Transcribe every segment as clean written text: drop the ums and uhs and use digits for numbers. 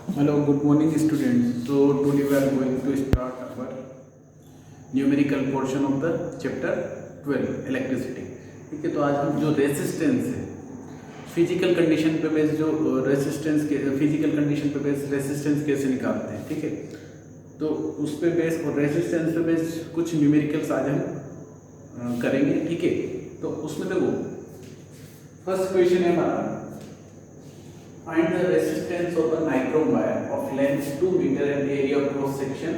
Hello, good morning students. So today we are going to start our numerical portion of the chapter 12 electricity. ठीक है, तो आज हम जो रेजिस्टेंस है फिजिकल कंडीशन पे बेस जो रेजिस्टेंस के फिजिकल कंडीशन पे बेस रेजिस्टेंस कैसे निकालते हैं, ठीक है, तो उस पे बेस और रेजिस्टेंस पे बेस कुछ न्यूमेरिकल्स आज हम करेंगे। ठीक है, तो उसमें देखो फर्स्ट क्वेश्चन है हमारा, find the resistance of a nichrome wire of length 2 meter and area of cross section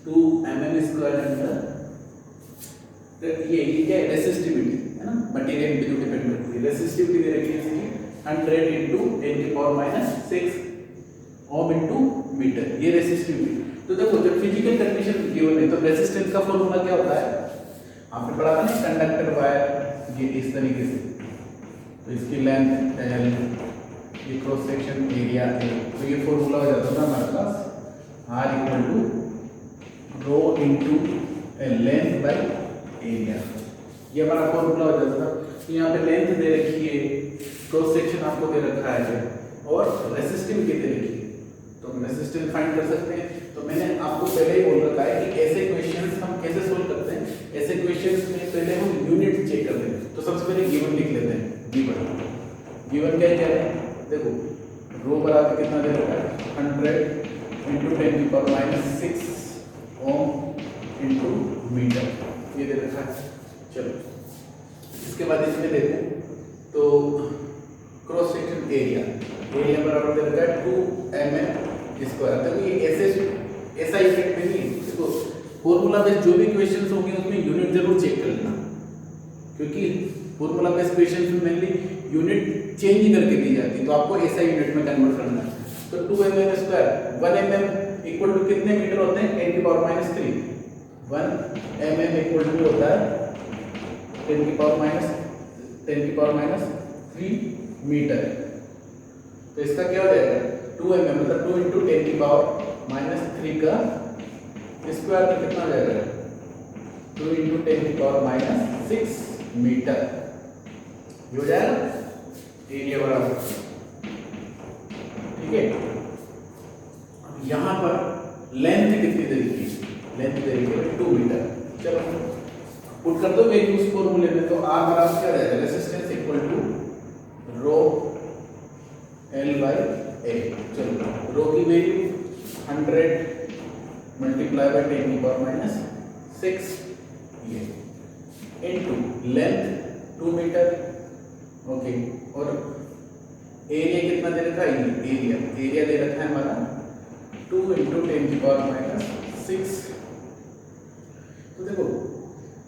2 mm square and ये क्या है रेसिस्टिविटी है ना, मटेरियल पे जो डिपेंड करती है। रेसिस्टिविटी दे रखी है इसकी 100 × 10 की पावर -6 ओम इनटू मीटर, ये रेसिस्टिविटी। तो देखो जब फिजिकल कंडीशन गिवन है तो रेजिस्टेंस का फॉर्मूला क्या होता है, आपने पढ़ा था ना, कंडक्टर वायर ये इस तरीके से, तो इसकी लेंथ l, ये क्रॉस सेक्शन एरिया है, तो ये फॉर्मूला हो जाता था हमारे पास R = rho into length by area, ये हमारा फॉर्मूला हो जाता था। तो यहाँ पे लेंथ दे रखी है, क्रॉस सेक्शन आपको दे रखा है और रेसिस्टिविटी दे रखी है, तो हम रेसिस्टेंस फाइंड कर सकते हैं। तो मैंने आपको पहले ही बोल रखा है कि ऐसे क्वेश्चंस हम कैसे सोल्व करते हैं। ऐसे क्वेश्चंस में पहले हम यूनिट चेक करते हैं, तो सबसे पहले गिवन लिख लेते हैं। गिवन क्या कह रहे हैं, देखो रो बराबर कितना दे रखा है 100 × 10⁻⁶ ओम इनटू मीटर, ये दे रखा है। चलो इसके बाद इसमें देखो तो क्रॉस सेक्शन एरिया बराबर दे रखा है 2 mm²। तो ये ऐसा इफेक्ट नहीं है, देखो फॉर्मूला बेस्ड जो भी क्वेश्चंस होंगे उसमें यूनिट जरूर चेक कर लेना, क्योंकि फॉर्मूला बेस्ड क्वेश्चंस में मेनली यूनिट चेंज करके दी जाती है, तो आपको ऐसा यूनिट में कन्वर्ट करना है। तो 2 mm², 1 mm इक्वल टू कितने मीटर होते हैं 10⁻³ 1 mm इक्वल टू होता है 10⁻³ मीटर। तो इसका क्या हो जाएगा 2 mm मतलब 2 × 10⁻³ का स्क्वायर, तो कितना हो जाएगा 2 × 10⁻⁶ मीटर, ये हो जाएगा एरिया बराबर। ठीक है, अब यहां पर लेंथ कितनी दे रखी है, लेंथ दे रखी है 2 मीटर। चलो पुट कर दो वैल्यूज फॉर्मूले में, तो R बराबर क्या रहेगा, resistance equal to row L/A। चलो रो की वैल्यू 100 × 10⁻⁶ ये इनटू लेंथ 2 मीटर, ओके, और एरिया कितना दे रखा है, एरिया दे रखा है हमारा 2 × 10⁻⁶। तो देखो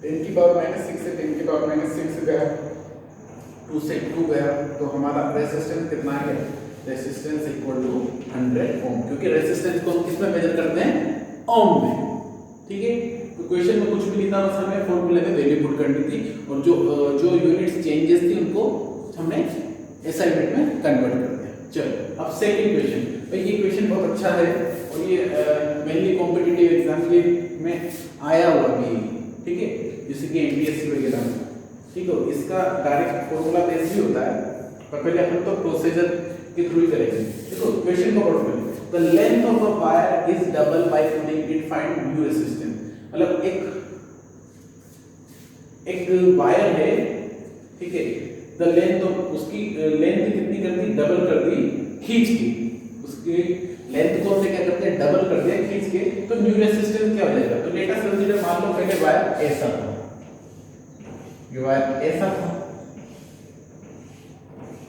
10⁻⁶ से 10⁻⁶ गया, 2 से 2 गया, तो हमारा रेजिस्टेंस कितना है, रेजिस्टेंस इक्वल टू 100 ओम, क्योंकि रेजिस्टेंस को हम किस में मेजर करते हैं, ओम में। ठीक है, तो क्वेश्चन में कुछ भी नहीं था, बस हमें फॉर्मूले में वैल्यू पुट करनी थी, और जो यूनिट्स चेंजेस थी उनको हमने ऐसा यूनिट में कन्वर्ट कर दिया। चलो अब सेकंड क्वेश्चन, भाई ये क्वेश्चन बहुत अच्छा है और ये मेनली कॉम्पिटिटिव एग्जाम में आया हुआ भी, ठीक है, जैसे कि एमपीएससी वगैरह में। ठीक है, इसका डायरेक्ट फॉर्मूला बेस भी होता है, पर पहले अपन तो प्रोसीजर के थ्रू ही करेंगे। देखो क्वेश्चन को पढ़ो पहले, the length of a wire is double by putting it, find new resistance. मतलब एक वायर है, ठीक है, द लेंथ ऑफ उसकी लेंथ कितनी कर दी, डबल कर दी खींच के, उसकी लेंथ को हमने क्या करते हैं डबल कर दिया खींच के, तो न्यू रेजिस्टेंस क्या हो जाएगा। तो लेट अस कंसीडर, मान लो पहले वायर ऐसा था, ये वायर ऐसा था,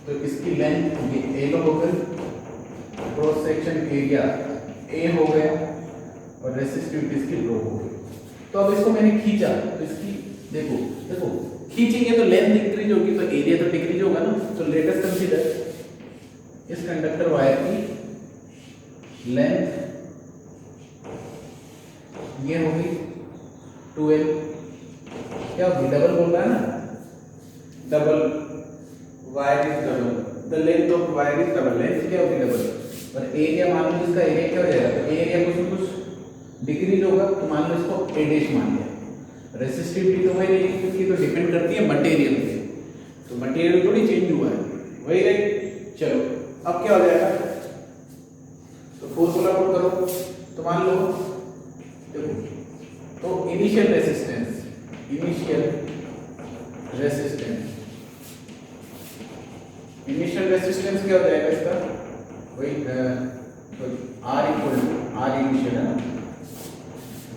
तो इसकी लेंथ ये L हो गई, क्रॉस सेक्शन एरिया A हो गया, और रेजिस्टिविटी इसकी रो हो गई। तो अब इसको मैंने खींचा, तो इसकी देखो खींचेंगे तो लेंथ इंक्रीज होगी, तो एरिया तो डिक्रीज होगा ना। तो लेट अस कंसीडर इस कंडक्टर वायर की लेंथ ये होगी 2L, क्या होगी, डबल बोल रहा है ना, double wire is double, the length of wire is double, length क्या होगी डबल, और एरिया मान लो इसका एरिया क्या हो जाएगा, तो एरिया कुछ डिक्रीज होगा, तो मान लो इसको A' मान लिया। रेसिस्टिविटी तो वही रहेगी, क्योंकि तो डिपेंड करती है मटेरियल पे, तो मटेरियल थोड़ी चेंज हुआ है, वही रहेगी। चलो अब क्या हो जाएगा, तो मान लो देखो, तो इनिशियल रेसिस्टेंस क्या हो जाएगा इसका, वही आर इनिशियल है ना,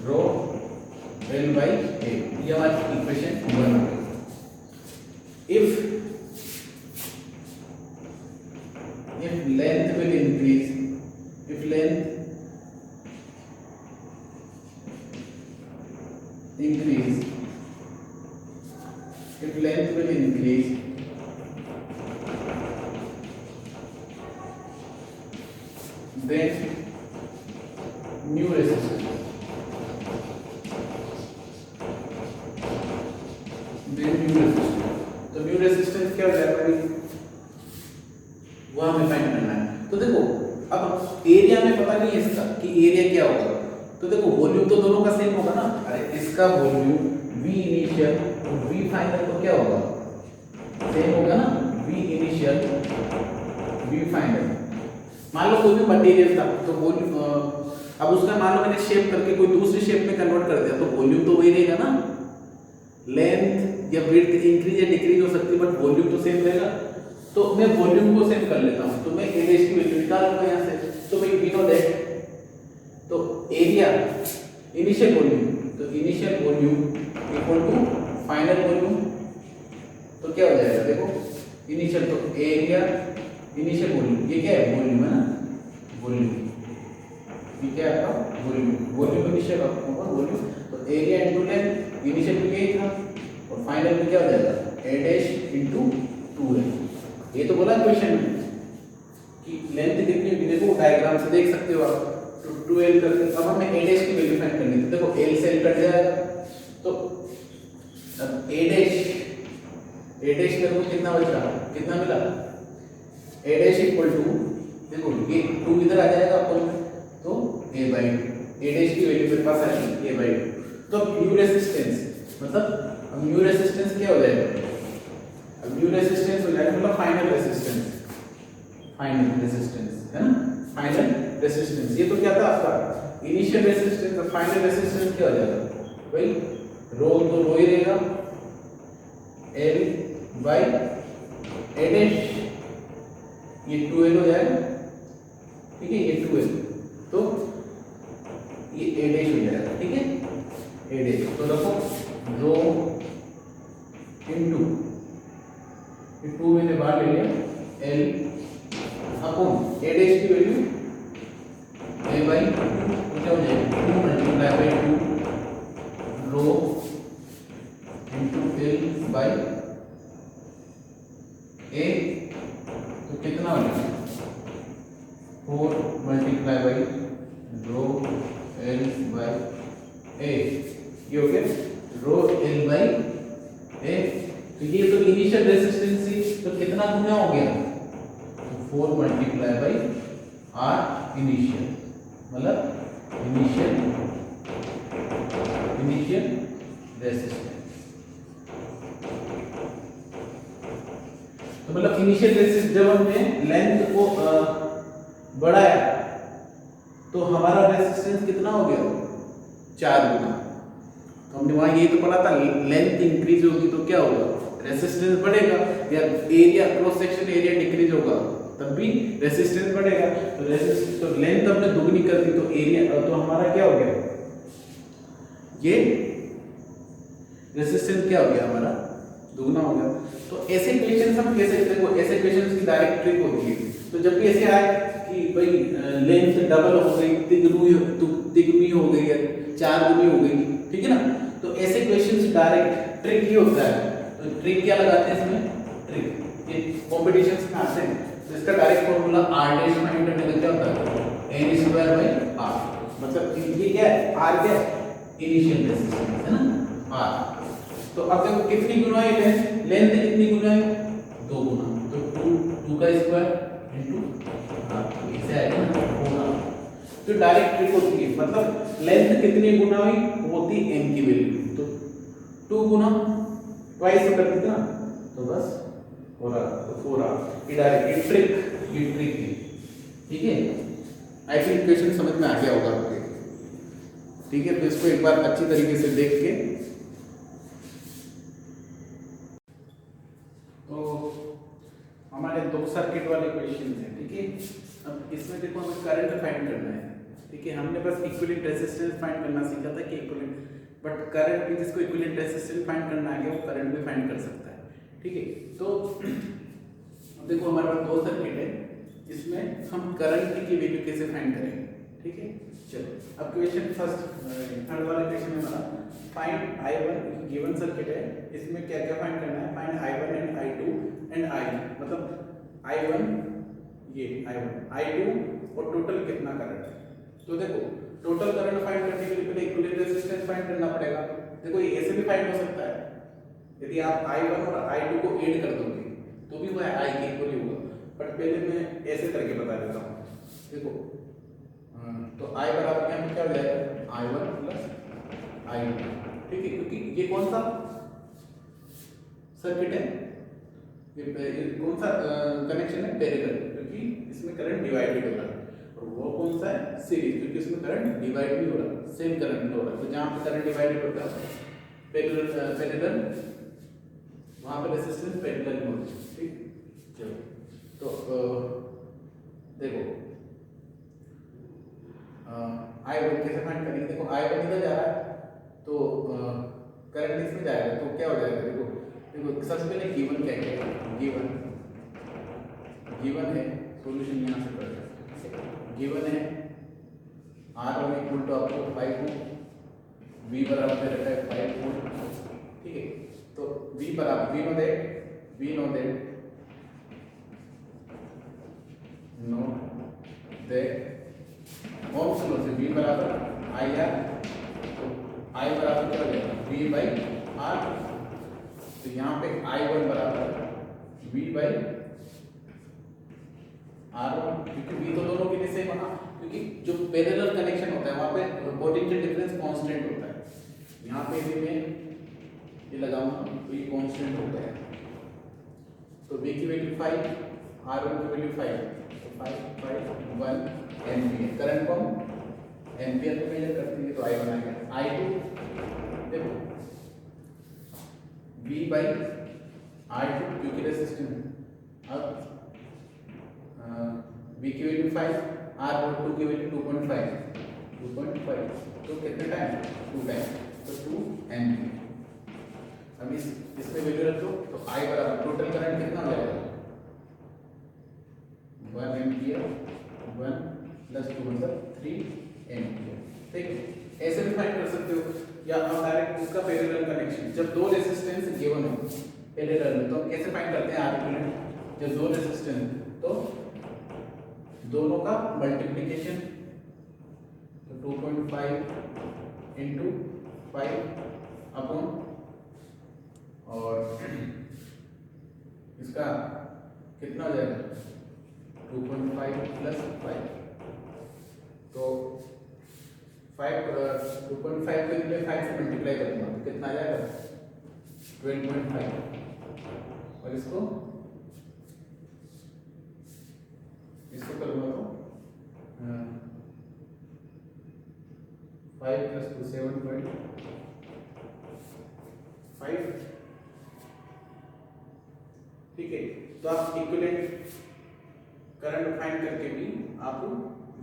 रो एल बाई ए, ये हमारी इक्वेशन 1 हो गई। If length will increase, if length will increase, then new resistance, तो न्यू रेजिस्टेंस क्या हो जाएगा भाई, वो हमें फाइंड करना है। तो देखो अब एरिया में पता नहीं है इसका कि एरिया क्या होगा, तो देखो वॉल्यूम तो दोनों का सेम होगा ना, अरे इसका वॉल्यूम V इनिशियल और V फाइनल तो क्या होगा, सेम होगा ना, V इनिशियल V फाइनल। मान लो कोई भी मटेरियल था तो वॉल्यूम, अब उसका मान लो मैंने शेप करके कोई दूसरी शेप में कन्वर्ट कर दिया, तो वॉल्यूम तो वही रहेगा ना, लेंथ या विड्थ इंक्रीज या डिक्रीज हो सकती है बट वॉल्यूम तो सेम रहेगा। तो मैं वॉल्यूम को सेम कर लेता हूं, तो मैं एरिया की वैल्यू निकालूंगा यहां से, तो भाई वी नो दैट, तो एरिया इनिशियल वॉल्यूम, तो initial volume equal to final volume, तो क्या हो जाएगा देखो, इनिशियल तो एरिया इनिशियल वॉल्यूम, ये क्या है वॉल्यूम है ना, वॉल्यूम, ये क्या है आपका वॉल्यूम इनिशियल होगा वॉल्यूम, तो एरिया इनटू लेंथ, इनिशियल में यही था और फाइनल में क्या हो जाएगा a डैश इनटू 2 है। ये तो बोला क्वेश्चन में कि लेंथ कितनी होगी, देखो डायग्राम से देख सकते हो आप, तो 2l करके अब हमें a डैश की वैल्यू फाइंड करनी है, तो देखो l से l कट जाएगा, तो अब a डैश करो कितना बचा, कितना मिला, a डैश इक्वल टू, देखो ये 2 इधर आ जाएगा अपन, तो a बाई a डैश की वैल्यू मेरे पास आ गई a बाई। तो न्यू रेजिस्टेंस मतलब, अब न्यू रेजिस्टेंस क्या हो जाएगा, अब न्यू रेजिस्टेंस हो जाएगा मतलब फाइनल रेजिस्टेंस है ना, फाइनल रेजिस्टेंस। ये तो क्या था आपका इनिशियल रेजिस्टेंस, और फाइनल रेजिस्टेंस क्या हो जाएगा भाई, रो तो रो ही रहेगा, L बाई a डैश, ये 2l हो जाएगा, ठीक है, ये 2l, तो ये a डैश हो जाएगा, ठीक है, a डैश, तो रखो रो इनटू, ये 2 मैंने बाहर ले लिया, L अपॉन a डैश की वैल्यू a बाई 2, तो क्या हो जाएगा 2 multiply by 2 rho into L by a, तो कितना हो जाएगा 4 multiply by rho L by a, ये हो गया रो L बाई a। तो ये तो इनिशियल रेजिस्टेंस थी, तो कितना गुना हो गया, तो 4 मल्टीप्लाई बाई r इनिशियल, मतलब इनिशियल रेजिस्टेंस, तो मतलब इनिशियल रेजिस्टेंस जब हमने लेंथ को बढ़ाया तो हमारा रेजिस्टेंस कितना हो गया, 4 गुना। तो हमने वहां यही तो पढ़ा था, लेंथ इंक्रीज होगी तो क्या होगा, रेजिस्टेंस बढ़ेगा, या area cross section area decrease होगा तब भी रेजिस्टेंस बढ़ेगा। तो लेंथ हमने दुगनी कर दी तो एरिया, तो हमारा क्या हो गया, ये रेजिस्टेंस क्या हो गया हमारा दुगना हो गया। तो ऐसे क्वेश्चंस हम कैसे, देखो ऐसे क्वेश्चंस की डायरेक्ट ट्रिक होती है, तो जब भी ऐसे आए कि भाई लेंथ डबल हो गई, तिगुनी हो गई है, 4 गुनी हो गई, ठीक है ना, तो ऐसे क्वेश्चंस डायरेक्ट ट्रिक ही होता है। तो ट्रिक क्या लगाते हैं इसमें, ट्रिक ये कॉम्पिटिशंस में आते हैं, तो इसका direct formula r dash find करने का क्या होता है, n स्क्वायर बाय r, मतलब ये क्या है, r क्या है, इनिशियल रेजिस्टेंस है ना r। तो अब देखो कितनी गुना है लेंथ, लेंथ कितनी गुना है, 2 गुना, तो 2 का स्क्वायर इनटू r, ऐसे आएगा ना 4r। तो डायरेक्ट ट्रिक होती है, मतलब लेंथ कितनी गुना हुई होती n की वैल्यू, तो 2 गुना ट्वाइस कर देते ना, तो बस 4r, तो 4r, ये डायरेक्ट ट्रिक है, ठीक है। आई थिंक क्वेश्चन समझ में आ गया होगा आपके। ठीक है, तो इसको एक बार अच्छी तरीके से देख के, तो हमारे दो सर्किट वाले क्वेश्चन हैं, ठीक है। अब इसमें देखो हमें करंट फाइंड करना है, ठीक है। हमने बस इक्विवेलेंट रेजिस्टेंस फाइंड करना सीखा था कि इक्विवेलेंट, बट करंट भी, जिसको इक्विवेलेंट रेजिस्टेंस फाइंड करना है वो करंट भी फाइंड कर सकता है, ठीक है। तो देखो हमारे पास दो सर्किट है, इसमें हम करंट की वैल्यू कैसे फाइंड करेंगे, ठीक है। चलो अब क्वेश्चन फर्स्ट, थर्ड वाला क्वेश्चन है हमारा, फाइंड I1, गिवन सर्किट है, इसमें क्या क्या फाइंड करना है, find I1 and I2 and I, मतलब I1, ये I1 I2 और टोटल कितना करंट है। तो देखो टोटल करंट फाइंड करने के लिए पहले इक्विवेलेंट रेजिस्टेंस फाइंड करना पड़ेगा। देखो ये ऐसे भी फाइंड हो सकता है, यदि आप I1 और I2 को ऐड कर दोगे तो भी वह I के इक्वल ही होगा, बट पहले मैं ऐसे करके बता देता हूँ। देखो तो I बराबर यहाँ पे क्या हो जाएगा, I1 प्लस I2, ठीक है, क्योंकि ये कौन सा सर्किट है, ये कौन सा कनेक्शन है, पैरेलल, क्योंकि इसमें करंट डिवाइडेड हो रहा है, और वो कौन सा है, सीरीज, क्योंकि इसमें करंट डिवाइड नहीं हो रहा, सेम करंट हो रहा है। तो जहाँ पे करंट डिवाइडेड होता है पैरेलल, वहाँ पे रेजिस्टेंस पैरेलल में होता है, ठीक। चलो तो देखो I1 कैसे फाइंड करेंगे, देखो I1 इधर जा रहा है तो करंट इसमें जाएगा, तो क्या हो जाएगा, देखो देखो सबसे पहले गिवन क्या है, गिवन है, सॉल्यूशन यहाँ से करते हैं, गिवन है R1 इक्वल टू आपको 5 वोल्ट, V बराबर दे रखा है 5 वोल्ट, ठीक है। तो V बराबर we know that ohm's law से V बराबर IR, तो I बराबर क्या हो जाएगा, V बाई R, तो यहाँ पे I1 बराबर V बाई R1, क्योंकि V तो दोनों के लिए सेम है ना, क्योंकि जो पैरेलल कनेक्शन होता है वहाँ पे पोटेंशियल डिफरेंस कांस्टेंट होता है। यहाँ पे भी मैं ये लगाऊंगा तो ये कांस्टेंट होता है, तो V की वैल्यू 5, R1 की वैल्यू 5, तो 1 एम्पियर, करंट को एम्पियर में मेजर करते हैं, तो I1 आ गया। I2 देखो V बाई R2, क्योंकि रेजिस्टेंस, अब V की वैल्यू 5, R2 की वैल्यू 2.5, तो कितने टाइम, 2 टाइम, तो 2 एम्पियर। अब इसमें वैल्यू रख दो, तो I बराबर टोटल करंट कितना हो जाएगा, 1 एम्पियर, 1 प्लस 2 मतलब 3 एम्पियर, ठीक है। ऐसे भी फाइंड कर सकते हो, या आप डायरेक्ट उसका पैरेलल कनेक्शन, जब दो रेजिस्टेंस गिवन हो पैरेलल में, तो हम कैसे फाइंड करते हैं R इक्विवेलेंट, जब दो रेजिस्टेंस तो दोनों का मल्टीप्लिकेशन, तो 2.5 इंटू 5 अपॉन, और इसका कितना हो जाएगा, 2.5 प्लस 5, तो 2.5 के लिए 5 से मल्टीप्लाई करूंगा तो कितना आ जाएगा, 12.5, और इसको करूंगा तो 5 प्लस 2 7.5, ठीक है। तो आप इक्विवेलेंट करंट फाइंड करके भी आप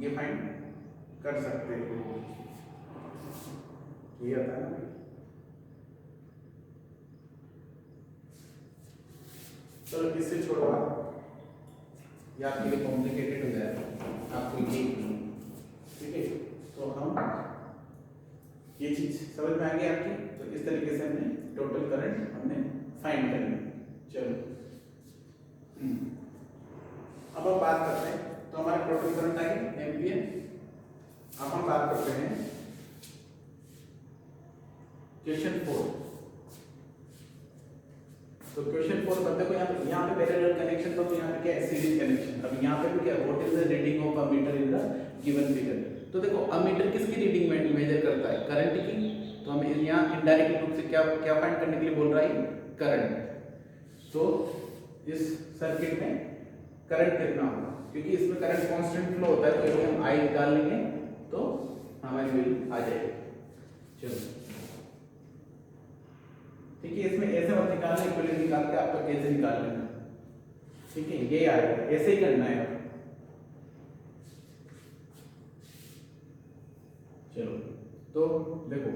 ये फाइंड कर सकते हो, ये आता है ना। चलो इससे छोड़ो आप, या आपके लिए कॉम्प्लिकेटेड हो जाएगा, आपको ये, ठीक है। तो हम ये चीज समझ में आ गई आपकी, तो इस तरीके से हमने टोटल करंट हमने फाइंड करनी। चलो अब हम बात करते हैं, तो हमारा टोटल करंट आ गया एम्पियर। अब हम बात करते हैं क्वेश्चन 4। तो क्वेश्चन 4 बंदे को यहाँ पे पैरेलल कनेक्शन, तो यहाँ पे क्या है, सीरीज कनेक्शन। अब यहाँ पे भी क्या, what is the reading of a meter in the given figure. तो देखो अमीटर किसकी रीडिंग मेजर करता है, करंट की। तो हम यहाँ इनडायरेक्ट रूप से क्या फाइंड करने के लिए बोल रहा है, करंट। तो इस सर्किट में करंट कितना होगा, क्योंकि इसमें करंट कांस्टेंट फ्लो होता है, तो यदि हम I निकाल लेंगे तो हमारी वैल्यू आ जाएगी। चलो ठीक है, इसमें ऐसे मत निकालना, इक्विवेलेंट निकाल के आपको कैसे निकाल लेना, ठीक है, ये आएगा, ऐसे ही करना है। चलो तो देखो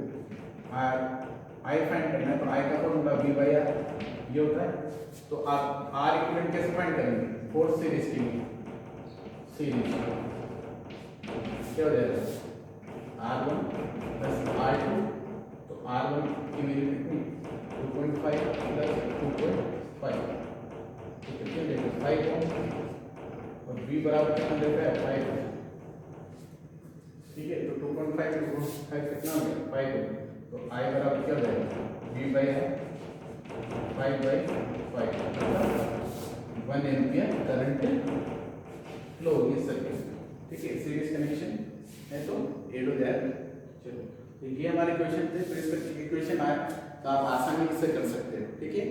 आई फाइंड करना है, तो आई का फॉर्मूला V बाई आर ये होता है। तो आप आर इक्विवेलेंट कैसे फाइंड करेंगे, फोर्स सीरीज के लिए, सीरीज क्या हो जाएगा R1 प्लस R2, तो R1 की वैल्यू कितनी 2.5 प्लस 2.5, तो कितने देगा 5 और V बराबर कितना देता है 5, ठीक है। तो 2.5 कितना हो गया 5, तो I बराबर क्या हो जाएगा V by R 5 by 5, 1 ampere current flow होगी सर्किट, ठीक है, सीरीज कनेक्शन है तो ऐड हो जाएगा। चलो तो ये हमारे क्वेश्चन थे, तो इस पर इक्वेशन आए तो आप आसानी से कर सकते हो, ठीक है।